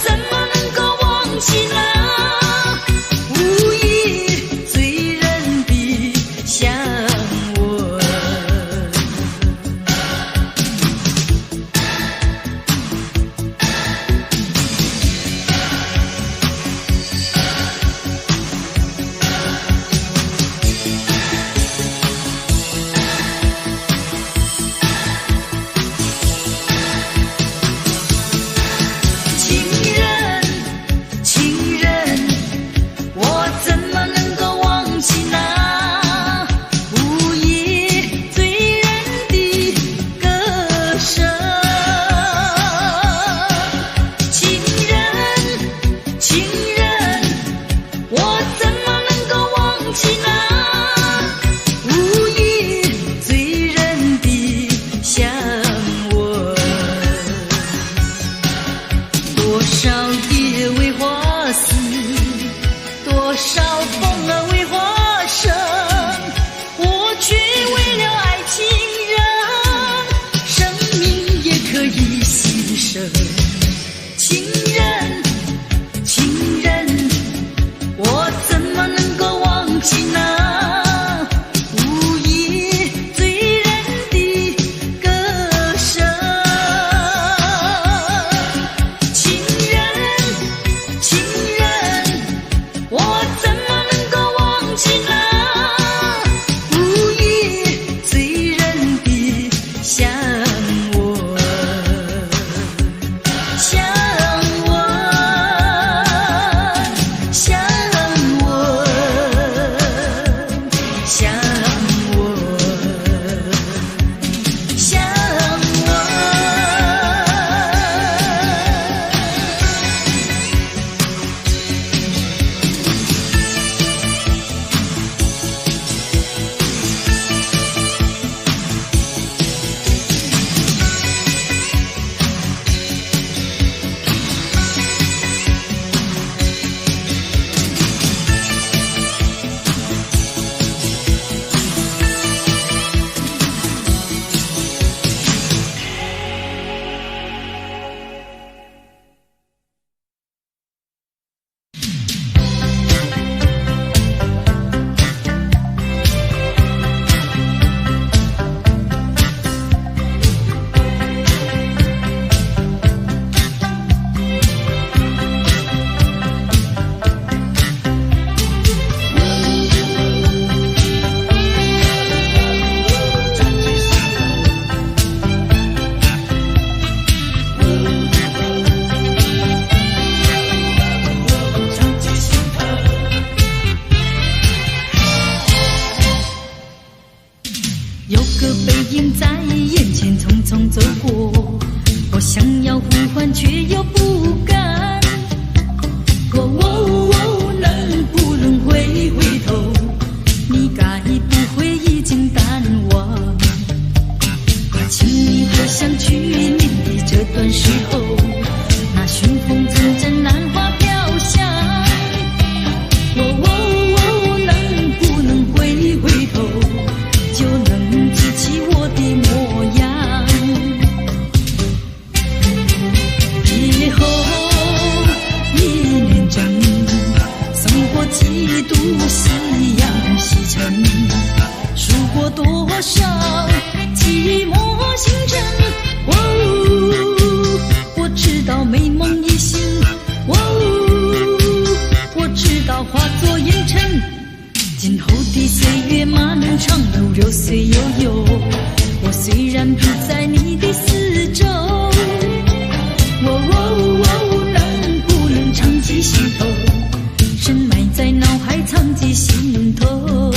怎么少蝶为花死，多少风儿为花生，我却为了爱情人，生命也可以牺牲。情人，情人，我怎么能够忘记那无意醉人的歌声？情人，情人，我怎么能够忘记那无意醉人的香吻？香吻，香吻，香吻，香吻。有个背影在眼前匆匆走过，我想要呼唤却又不敢。哦，能不能回头？你该不会已经淡忘？请你回想去年的这段时候，那寻风阵阵兰花飘香。哦，能不能回头？就能记起我的模样。以后一年整，送过几度夕阳西沉，数过多少寂寞星辰。我知道美梦已醒，我知道化作烟尘。今后的岁月漫长如流水悠悠，我虽然不在你的四周，能不能常记心头，深埋在脑海藏记心头。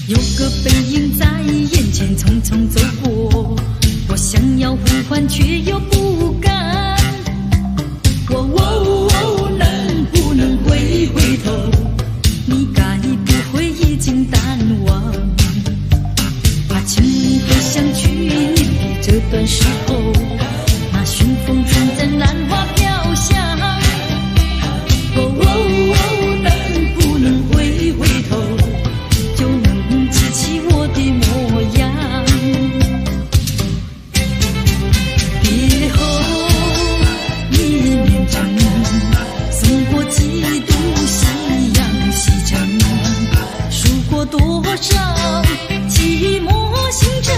有个背影在眼前匆匆走过，我想要呼唤却又不敢。能不能回头？你该不会已经淡忘？请你回想去年的这段时候，那寻风阵阵兰花飘香。能不能回头？就能记起我的模样。别后一年整，送过几度夕阳西沉，数过多少寂寞星辰。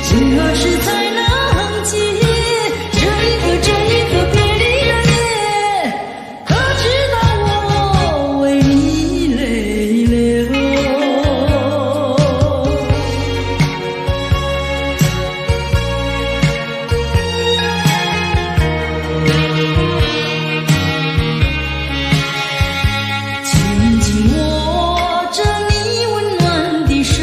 心何时才能解？这一个别离的夜，可知道我为你泪流？紧紧握着你温暖的手。